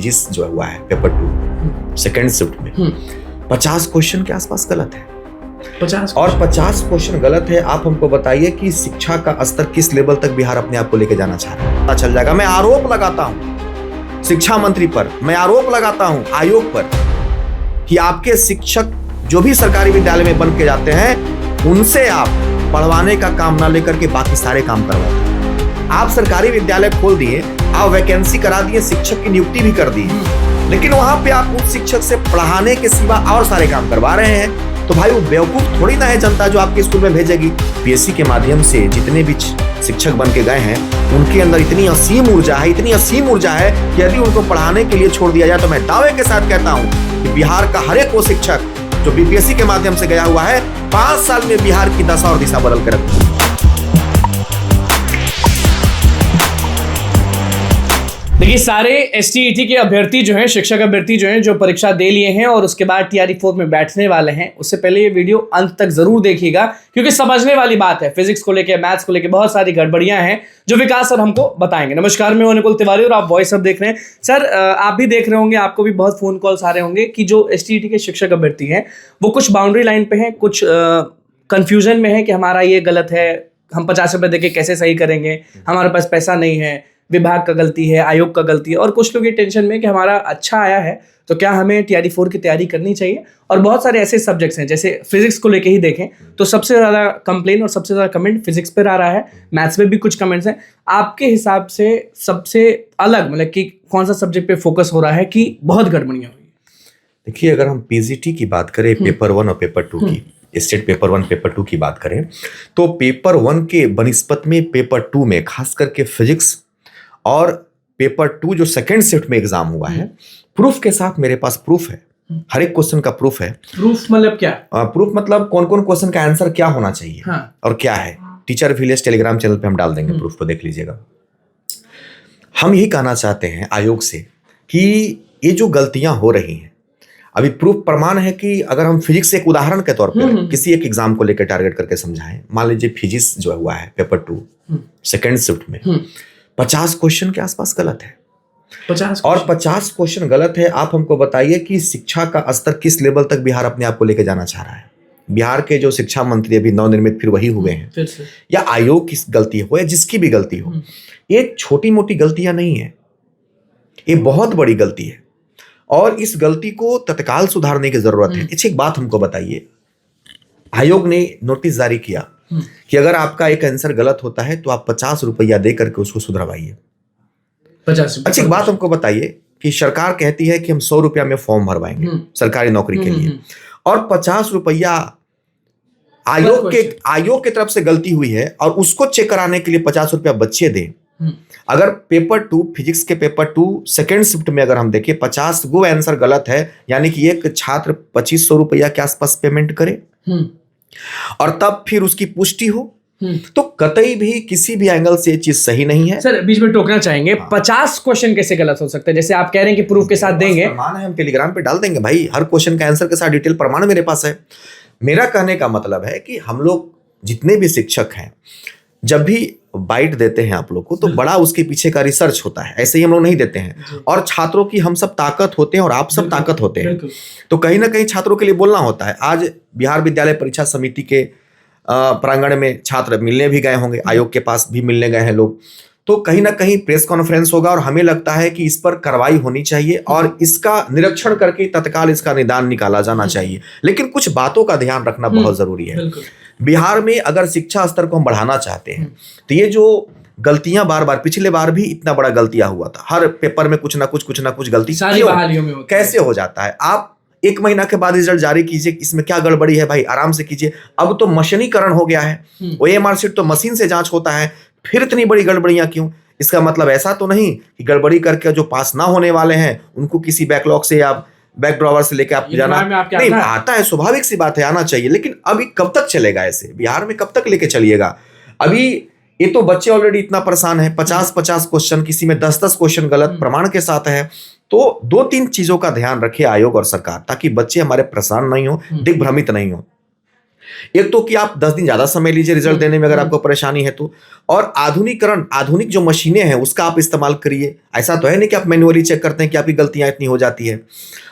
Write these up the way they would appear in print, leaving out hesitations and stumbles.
Physics जो हुआ है पेपर 2 सेकेंड शिफ्ट में 50 क्वेश्चन के आसपास गलत है। 50 क्वेश्चन गलत है। आप हमको बताइए कि शिक्षा का स्तर किस लेवल तक बिहार अपने आप को लेकर जाना चाह रहा है। पता चल जाएगा। मैं आरोप लगाता हूं शिक्षा मंत्री पर, मैं आरोप लगाता हूं आयोग पर कि आपके शिक्षक जो भी सरकारी विद्यालय में बन के जाते हैं उनसे आप पढ़वाने का काम ना लेकर के बाकी सारे काम करवाते हैं। आप सरकारी विद्यालय खोल दिए, आप वैकेंसी करा दिए, शिक्षक की नियुक्ति भी कर दी, लेकिन वहां पे आप उस शिक्षक से पढ़ाने के सिवा और सारे काम करवा रहे हैं। तो भाई वो बेवकूफ थोड़ी ना है जनता जो आपके स्कूल में भेजेगी। पीएससी के माध्यम से जितने भी शिक्षक बन के गए हैं उनके अंदर इतनी असीम ऊर्जा है कि यदि उनको पढ़ाने के लिए छोड़ दिया जाए तो मैं दावे के साथ कहता हूं कि बिहार का हर एक वो शिक्षक जो बीपीएससी के माध्यम से गया हुआ है 5 साल में बिहार की दशा और दिशा बदल कर रखी। देखिए, सारे एसटीईटी के अभ्यर्थी जो हैं, शिक्षक अभ्यर्थी जो हैं, जो परीक्षा दे लिए हैं और उसके बाद टीआरई 4 में बैठने वाले हैं, उससे पहले ये वीडियो अंत तक जरूर देखिएगा क्योंकि समझने वाली बात है। फिजिक्स को लेकर, मैथ्स को लेकर बहुत सारी गड़बड़ियां हैं जो विकास सर हमको बताएंगे। नमस्कार, मैं अनुकुल तिवारी और आप वॉइस अब देख रहे हैं। सर, आप भी देख रहे होंगे, आपको भी बहुत फोन कॉल्स आ रहे होंगे कि जो एसटीईटी के शिक्षक अभ्यर्थी हैं वो कुछ बाउंड्री लाइन पे हैं, कुछ कंफ्यूजन में है कि हमारा ये गलत है, हम 50 रुपए देके कैसे सही करेंगे, हमारे पास पैसा नहीं है, विभाग का गलती है, आयोग का गलती है, और कुछ लोग ये टेंशन में कि हमारा अच्छा आया है तो क्या हमें टीआरई 4 की तैयारी करनी चाहिए। और बहुत सारे ऐसे सब्जेक्ट्स हैं, जैसे फिजिक्स को लेके ही देखें तो सबसे ज़्यादा कंप्लेन और सबसे ज़्यादा कमेंट फिजिक्स पर आ रहा है, मैथ्स में भी कुछ कमेंट्स हैं। आपके हिसाब से सबसे अलग मतलब कि कौन सा सब्जेक्ट पे फोकस हो रहा है कि बहुत गड़बड़ियाँ हुई? देखिए, अगर हम पीजीटी की बात करें, पेपर 1 और पेपर 2 की, स्टेट पेपर 1 पेपर 2 की बात करें तो पेपर 1 के बनिस्पत में पेपर 2 में खास करके फिजिक्स और पेपर 2 जो सेकेंड शिफ्ट में एग्जाम हुआ है, प्रूफ के साथ मेरे पास प्रूफ है, हर एक क्वेश्चन का प्रूफ है। प्रूफ मतलब क्या? प्रूफ मतलब कौन कौन क्वेश्चन का आंसर क्या होना चाहिए और क्या है। टीचर विलेज टेलीग्राम चैनल पे हम डाल देंगे, प्रूफ को देख लीजिएगा। हम यही कहना चाहते हैं आयोग से कि ये जो गलतियां हो रही हैं, अभी प्रूफ प्रमाण है कि अगर हम फिजिक्स एक उदाहरण के तौर पर किसी एक एग्जाम को लेकर टारगेट करके समझाएं, मान लीजिए फिजिक्स जो हुआ है पेपर 2 सेकेंड शिफ्ट में 50 क्वेश्चन के आसपास गलत है। 50 क्वेश्चन गलत है। आप हमको बताइए कि शिक्षा का स्तर किस लेवल तक बिहार अपने आप को लेकर जाना चाह रहा है। बिहार के जो शिक्षा मंत्री अभी नवनिर्मित फिर वही हुए हैं, या आयोग की गलती हो या जिसकी भी गलती हो, ये छोटी मोटी गलतियां नहीं है, ये बहुत बड़ी गलती है और इस गलती को तत्काल सुधारने की जरूरत है। एक बात हमको बताइए, आयोग ने नोटिस जारी किया कि अगर आपका एक आंसर गलत होता है तो आप 50 रुपया दे करके उसको सुधरवाइए। 50। अच्छा, एक बात हमको बताइए कि सरकार कहती है कि हम 100 रुपया में फॉर्म भरवाएंगे सरकारी नौकरी के लिए, और 50 रुपया आयोग की तरफ से गलती हुई है और उसको चेक कराने के लिए 50 रुपया बच्चे दें। अगर पेपर 2 फिजिक्स के पेपर 2 सेकेंड शिफ्ट में अगर हम देखें 50 गो आंसर गलत है, यानी कि एक छात्र 2500 रुपया के आसपास पेमेंट करे और तब फिर उसकी पुष्टि हो, तो कतई भी किसी भी एंगल से ये चीज सही नहीं है। सर, बीच में टोकना चाहेंगे, 50 क्वेश्चन कैसे गलत हो सकते हैं? जैसे आप कह रहे हैं कि प्रूफ के साथ देंगे, प्रमाण है, हम टेलीग्राम पे डाल देंगे भाई, हर क्वेश्चन का आंसर के साथ डिटेल प्रमाण मेरे पास है। मेरा कहने का मतलब है कि हम लोग जितने भी शिक्षक हैं, जब भी बाइट देते हैं आप लोग को तो बड़ा उसके पीछे का रिसर्च होता है, ऐसे ही हम लोग नहीं देते हैं। और छात्रों की हम सब ताकत होते हैं और आप सब ताकत होते हैं, तो कहीं ना कहीं छात्रों के लिए बोलना होता है। आज बिहार विद्यालय परीक्षा समिति के प्रांगण में छात्र मिलने भी गए होंगे, आयोग के पास भी मिलने गए हैं लोग, तो कहीं ना कहीं प्रेस कॉन्फ्रेंस होगा और हमें लगता है कि इस पर कार्रवाई होनी चाहिए और इसका निरीक्षण करके तत्काल इसका निदान निकाला जाना चाहिए। लेकिन कुछ बातों का ध्यान रखना बहुत जरूरी है। बिहार में अगर शिक्षा स्तर को हम बढ़ाना चाहते हैं तो ये जो गलतियां बार बार, पिछले बार भी इतना बड़ा गलतियां हुआ था, हर पेपर में कुछ ना कुछ गलती कैसे हो जाता है। आप 1 महीना के बाद रिजल्ट जारी कीजिए, इसमें क्या गड़बड़ी है भाई, आराम से कीजिए। अब तो मशीनीकरण हो गया है, ओएमआर शीट तो मशीन से जांच होता है, फिर इतनी बड़ी गड़बड़ियां क्यों? इसका मतलब ऐसा तो नहीं कि गड़बड़ी करके जो पास ना होने वाले हैं उनको किसी बैकलॉग से या बैक ड्रॉवर से लेके आप जाना नहीं आता है, स्वाभाविक सी बात है, आना चाहिए। लेकिन अभी कब तक चलेगा ऐसे? बिहार में कब तक लेके चलिएगा? अभी ये तो बच्चे ऑलरेडी इतना परेशान है, 50 क्वेश्चन, किसी में 10 क्वेश्चन गलत प्रमाण के साथ है। तो 2-3 चीजों का ध्यान रखे आयोग और सरकार, ताकि बच्चे हमारे परेशान नहीं हो, दिग्भ्रमित नहीं हो। एक तो कि आप 10 दिन ज्यादा समय लीजिए रिजल्ट देने में अगर आपको परेशानी है तो, और आधुनिक जो मशीनें हैं उसका आप इस्तेमाल करिए। ऐसा तो है नहीं कि आप मैन्युअली चेक करते हैं कि आपकी गलतियां इतनी हो जाती है।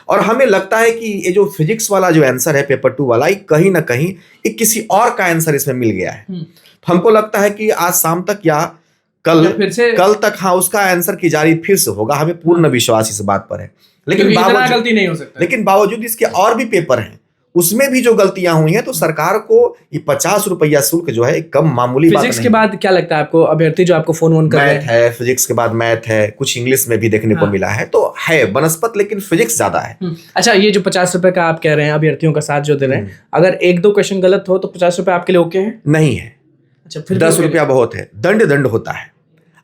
और हमें लगता है कि ये जो फिजिक्स वाला जो आंसर है पेपर 2 वाला, ये कहीं ना कहीं एक किसी और का आंसर इसमें मिल गया है। तो हमको लगता है कि आज शाम तक या कल तक हाँ उसका आंसर की जारी फिर से होगा। हमें पूर्ण विश्वास इस बात पर है। लेकिन गलती नहीं हो सकता। लेकिन बावजूद इसके और भी पेपर हैं, उसमें भी जो गलतियां हुई हैं, तो सरकार को ये 50 रुपया शुल्क जो है एक कम मामूली बात नहीं। फिजिक्स के बाद क्या लगता है आपको अभ्यर्थी जो आपको फोन कर रहे हैं? मैथ है, फिजिक्स के बाद मैथ है, कुछ इंग्लिश में भी देखने को मिला है, तो है बनस्पत, लेकिन फिजिक्स ज्यादा है। अच्छा, ये जो 50 रुपए का आप कह रहे हैं अभ्यर्थियों का साथ जो दे रहे हैं, अगर 1-2 क्वेश्चन गलत हो तो 50 रुपए आपके लिए ओके है? नहीं है। अच्छा, फिर 10 रुपया बहुत है। दंड होता है।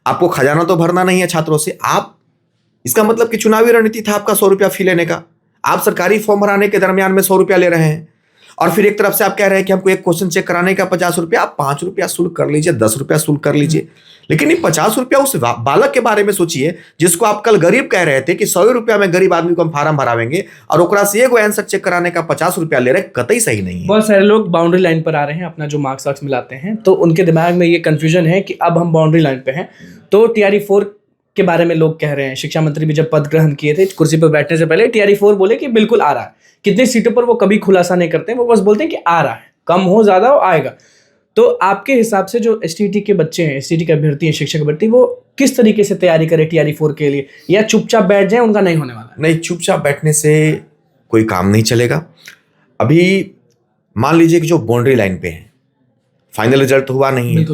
आपको खजाना तो भरना नहीं है छात्रों से। आप इसका मतलब कि चुनावी रणनीति था आपका 100 रुपया फी लेने का। आप सरकारी फॉर्म भराने के दरमियान में 100 रुपया ले रहे हैं, और फिर एक तरफ से आप कह रहे हैं कि हमको एक क्वेश्चन चेक कराने का 50 रुपया। आप 5 रुपया शुल्क कर लीजिए, 10 रुपया शुल्क कर लीजिए, लेकिन ये 50 रुपया उस बालक के बारे में सोचिए जिसको आप कल गरीब कह रहे थे कि 100 रुपया में गरीब आदमी को हम फार्म भरावेंगे, और ओकरा से एगो आंसर चेक कराने का 50 रुपया ले रहे, कतई सही नहीं है। बहुत सारे लोग बाउंड्री लाइन पर आ रहे हैं, अपना जो मार्क्स मिलाते हैं, तो उनके दिमाग में ये कंफ्यूजन है कि अब हम बाउंड्री लाइन पे हैं। तो TRE 4 के बारे में लोग कह रहे हैं, शिक्षा मंत्री भी जब पद ग्रहण किए थे कुर्सी पर बैठने से पहले TRE 4 बोले कि बिल्कुल आ रहा है। कितनी सीटों पर वो कभी खुलासा नहीं करते, वो बस बोलते हैं कि आ रहा है, कम हो ज्यादा हो आएगा। तो आपके हिसाब से जो STET के बच्चे हैं, STET के अभ्यर्थी हैं, शिक्षक अभ्यर्थी, वो किस तरीके से तैयारी करें TRE 4 के लिए, या चुपचाप बैठ जाए, उनका नहीं होने वाला? नहीं, चुपचाप बैठने से कोई काम नहीं चलेगा। अभी मान लीजिए कि जो बाउंड्री लाइन पे है, फाइनल रिजल्ट हुआ नहीं है,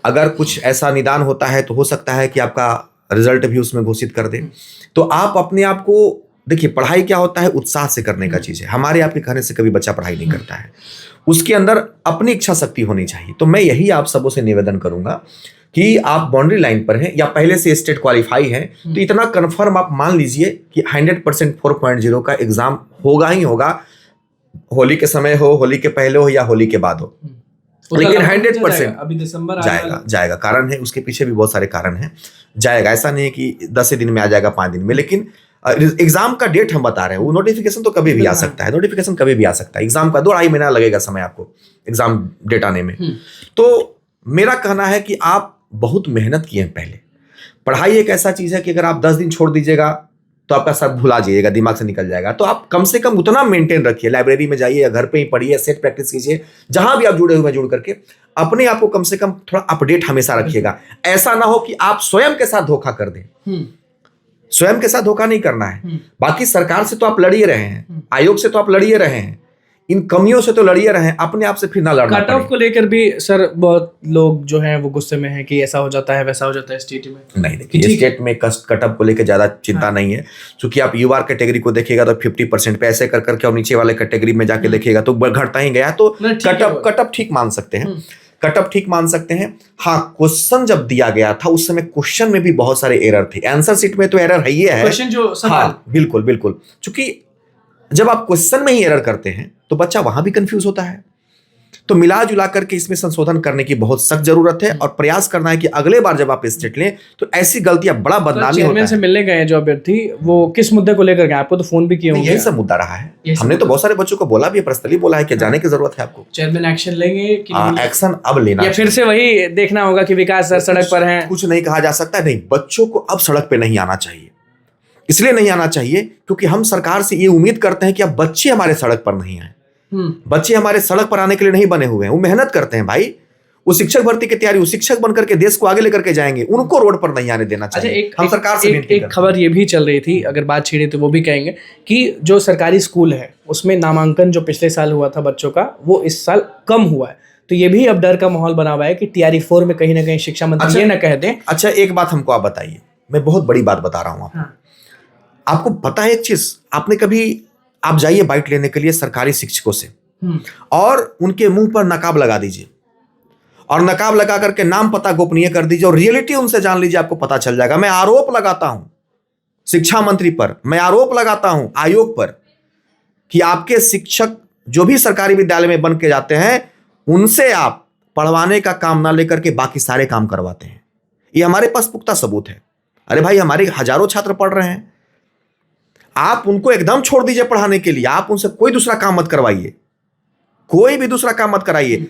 अगर कुछ ऐसा निदान होता है तो हो सकता है कि आपका रिजल्ट भी उसमें घोषित कर दे। तो आप अपने आप को देखिए, पढ़ाई क्या होता है, उत्साह से करने का चीज है। हमारे आपके कहने से कभी बच्चा पढ़ाई नहीं करता है, उसके अंदर अपनी इच्छा शक्ति होनी चाहिए। तो मैं यही आप सबों से निवेदन करूंगा कि आप बाउंड्री लाइन पर हैं या पहले से स्टेट क्वालिफाई हैं, तो इतना कन्फर्म आप मान लीजिए कि 100% 4.0 का एग्जाम होगा ही होगा, होली के समय हो, होली के पहले हो या होली के बाद हो, लेकिन 100% अभी दिसंबर जाएगा। कारण है, उसके पीछे भी बहुत सारे कारण हैं। जाएगा, ऐसा नहीं है कि 10 दिन में आ जाएगा, 5 दिन में, लेकिन एग्जाम का डेट हम बता रहे हैं, वो नोटिफिकेशन तो कभी भी आ सकता है। नोटिफिकेशन कभी भी आ सकता है। एग्जाम का 2-2.5 महीना लगेगा समय आपको एग्जाम डेट आने में। तो मेरा कहना है कि आप बहुत मेहनत किए हैं पहले। पढ़ाई एक ऐसा चीज है कि अगर आप 10 दिन छोड़ दीजिएगा तो आपका सब भुला जाइएगा, दिमाग से निकल जाएगा। तो आप कम से कम उतना मेंटेन रखिए, लाइब्रेरी में जाइए या घर पे ही पढ़िए, सेट प्रैक्टिस कीजिए, जहां भी आप जुड़े हुए जुड़ करके अपने आप को कम से कम थोड़ा अपडेट हमेशा रखिएगा। ऐसा ना हो कि आप स्वयं के साथ धोखा कर दें। स्वयं के साथ धोखा नहीं करना है। बाकी सरकार से तो आप लड़िए रहे हैं, आयोग से तो आप लड़िए रहे हैं, इन कमियों से तो लड़िए रहे हैं, अपने आप से फिर ना लड़ना। कट ऑफ को लेकर भी सर बहुत लोग जो हैं वो गुस्से में हैं कि ऐसा हो जाता है, वैसा हो जाता है STET में। नहीं, देखिए स्टेट में कट ऑफ को लेकर ज्यादा चिंता नहीं है, क्योंकि आप UR कैटेगरी को देखिएगा तो 50% पे ऐसे कर करके, और नीचे वाले कैटेगरी में जाके देखिएगा तो घटता ही गया। तो कट ऑफ ठीक मान सकते हैं, कट ऑफ ठीक मान सकते हैं। हाँ, क्वेश्चन जब दिया गया था उस समय क्वेश्चन में भी बहुत सारे एरर थे। आंसर शीट में तो एरर है ही है, क्वेश्चन जो सवाल। हाँ, बिल्कुल, क्योंकि जब आप क्वेश्चन में ही एरर करते हैं तो बच्चा वहां भी कंफ्यूज होता है। तो मिला जुला करके इसमें संशोधन करने की बहुत सख्त जरूरत है, और प्रयास करना है कि अगले बार जब आप स्टेट लें तो ऐसी गलतियां, बड़ा बदनामी होता है। से मिलने गए जो अभ्यर्थी, वो किस मुद्दे को लेकर गए? आपको तो फोन भी किए होंगे। यही सब मुद्दा रहा है। हमने तो बहुत सारे बच्चों को बोला भी, पर्सनली बोला है कि जाने की जरूरत है आपको। चेयरमैन एक्शन लेंगे कि एक्शन अब लेना, या फिर से वही देखना होगा कि विकास सर सड़क पर हैं? कुछ नहीं कहा जा सकता। नहीं, बच्चों को अब सड़क पे नहीं आना चाहिए। इसलिए नहीं आना चाहिए क्योंकि हम सरकार से ये उम्मीद करते हैं कि अब बच्चे हमारे सड़क पर नहीं आए। बच्चे हमारे सड़क पर आने के लिए नहीं बने हुए हैं, वो मेहनत करते हैं भाई। वो शिक्षक भर्ती की तैयारी, वो शिक्षक बनकर के देश को आगे लेकर के जाएंगे, उनको रोड पर नहीं आने देना चाहिए। अच्छा, हम सरकार से एक खबर ये भी चल रही थी, अगर बात छेड़े तो वो भी कहेंगे कि जो सरकारी स्कूल है उसमें नामांकन जो पिछले साल हुआ था बच्चों का, वो इस साल कम हुआ है। तो ये भी अब डर का माहौल बना हुआ है कि TRE 4 में कहीं ना कहीं शिक्षा मंत्री ये ना कह दें। अच्छा, एक बात हमको आप बताइए, मैं बहुत बड़ी बात बता रहा हूँ आपको। आपको पता है एक चीज, आपने कभी, आप जाइए बाइट लेने के लिए सरकारी शिक्षकों से, और उनके मुंह पर नकाब लगा दीजिए, और नकाब लगा करके नाम पता गोपनीय कर दीजिए, और रियलिटी उनसे जान लीजिए, आपको पता चल जाएगा। मैं आरोप लगाता हूं शिक्षा मंत्री पर, मैं आरोप लगाता हूं आयोग पर कि आपके शिक्षक जो भी सरकारी विद्यालय में बन के जाते हैं, उनसे आप पढ़वाने का काम ना लेकर के बाकी सारे काम करवाते हैं। ये हमारे पास पुख्ता सबूत है। अरे भाई, हमारे हजारों छात्र पढ़ रहे हैं, आप उनको एकदम छोड़ दीजिए पढ़ाने के लिए, आप उनसे कोई दूसरा काम मत करवाइए। कोई भी दूसरा काम मत कराइए।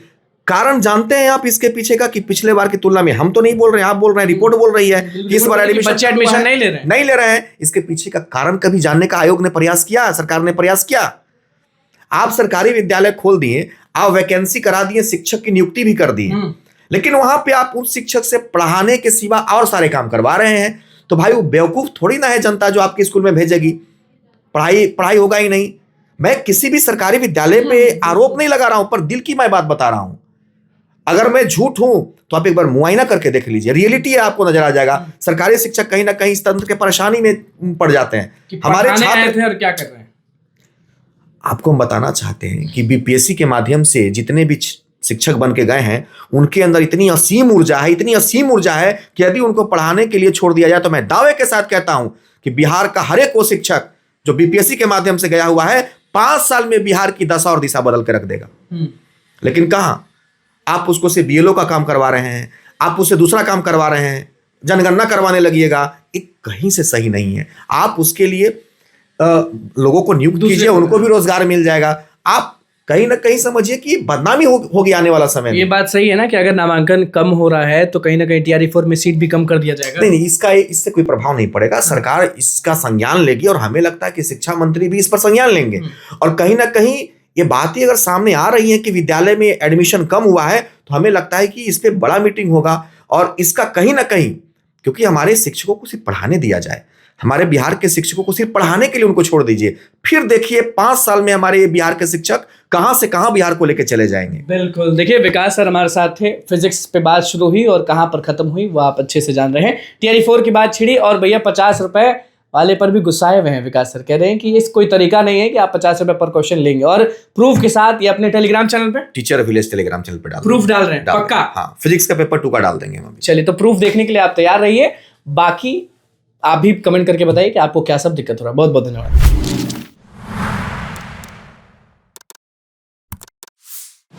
कारण जानते हैं आप इसके पीछे का कि पिछले बार की तुलना में, हम तो नहीं बोल रहे हैं, आप बोल रहे हैं, रिपोर्ट बोल रही है कि इस बार बच्चे एडमिशन नहीं ले रहे हैं। इसके पीछे का कारण कभी जानने का आयोग ने प्रयास किया, सरकार ने प्रयास किया? आप सरकारी विद्यालय खोल दिए, आप वैकेंसी करा दिए, शिक्षक की नियुक्ति भी कर दी, लेकिन वहां पे आप उस शिक्षक से पढ़ाने के सिवा और सारे काम करवा रहे हैं। तो भाई वो बेवकूफ थोड़ी ना है जनता जो आपके स्कूल में भेजेगी, पढ़ाई होगा ही नहीं। मैं किसी भी सरकारी विद्यालय पे आरोप नहीं लगा रहा हूं, पर दिल की मैं बात बता रहा हूं। अगर मैं झूठ हूं तो आप एक बार मुआयना करके देख लीजिए, रियलिटी है, आपको नजर आ जाएगा। सरकारी शिक्षक कहीं ना कहीं इस तंत्र के परेशानी में पड़ जाते हैं। हमारे छात्र थे और क्या कर रहे हैं, आपको हम बताना चाहते हैं कि बीपीएससी के माध्यम से जितने भी शिक्षक बन के गए हैं, उनके अंदर इतनी असीम ऊर्जा है कि यदि उनको पढ़ाने के लिए छोड़ दिया जाए तो मैं दावे के साथ कहता हूं कि बिहार का हर एक वो शिक्षक जो बीपीएससी के माध्यम से गया हुआ है, 5 साल में बिहार की दशा और दिशा बदल के रख देगा। लेकिन कहां, आप उसको से बीएलओ का काम करवा रहे हैं, आप उससे दूसरा काम करवा रहे हैं, जनगणना करवाने लगिएगा, ये कहीं से सही नहीं है। आप उसके लिए लोगों को नियुक्त कीजिए, उनको भी रोजगार मिल जाएगा। आप कहीं ना कहीं समझिए कि बदनामी होगी आने वाला समय में। ये बात सही है ना कि अगर नामांकन कम हो रहा है तो कहीं ना कहीं TRE-4 में सीट भी कम कर दिया जाएगा। नहीं, इससे कोई प्रभाव नहीं पड़ेगा। सरकार इसका संज्ञान लेगी और हमें लगता है कि शिक्षा मंत्री भी इस पर संज्ञान लेंगे। और कहीं ना कहीं ये बातें अगर सामने आ रही है कि विद्यालय में एडमिशन कम हुआ है, तो हमें लगता है कि इस पे बड़ा मीटिंग होगा और इसका कहीं ना कहीं, क्योंकि हमारे शिक्षकों को सिर्फ पढ़ाने दिया जाए, हमारे बिहार के शिक्षकों को सिर्फ पढ़ाने के लिए उनको छोड़ दीजिए, फिर देखिए 5 साल में हमारे बिहार के शिक्षक कहां से कहां बिहार को लेकर चले जाएंगे। बिल्कुल, देखिए विकास सर हमारे साथ थे, फिजिक्स पे बात शुरू हुई और कहां पर खत्म हुई वो आप अच्छे से जान रहे हैं। TRE-4 की बात छिड़ी और भैया 50 रुपए वाले पर भी गुस्साए हुए हैं। विकास सर कह रहे हैं कि ये कोई तरीका नहीं है कि आप 50 रुपए पर क्वेश्चन लेंगे, और प्रूफ के साथ ये अपने टेलीग्राम चैनल पे, टीचर विलेज टेलीग्राम चैनल पे प्रूफ डाल रहे हैं, पक्का? हाँ, फिजिक्स का पेपर 2 का डाल देंगे हम। चलिए, तो प्रूफ देखने के लिए आप तैयार रहिए। बाकी आप भी कमेंट करके बताइए कि आपको क्या सब दिक्कत हो रहा है। बहुत बहुत धन्यवाद।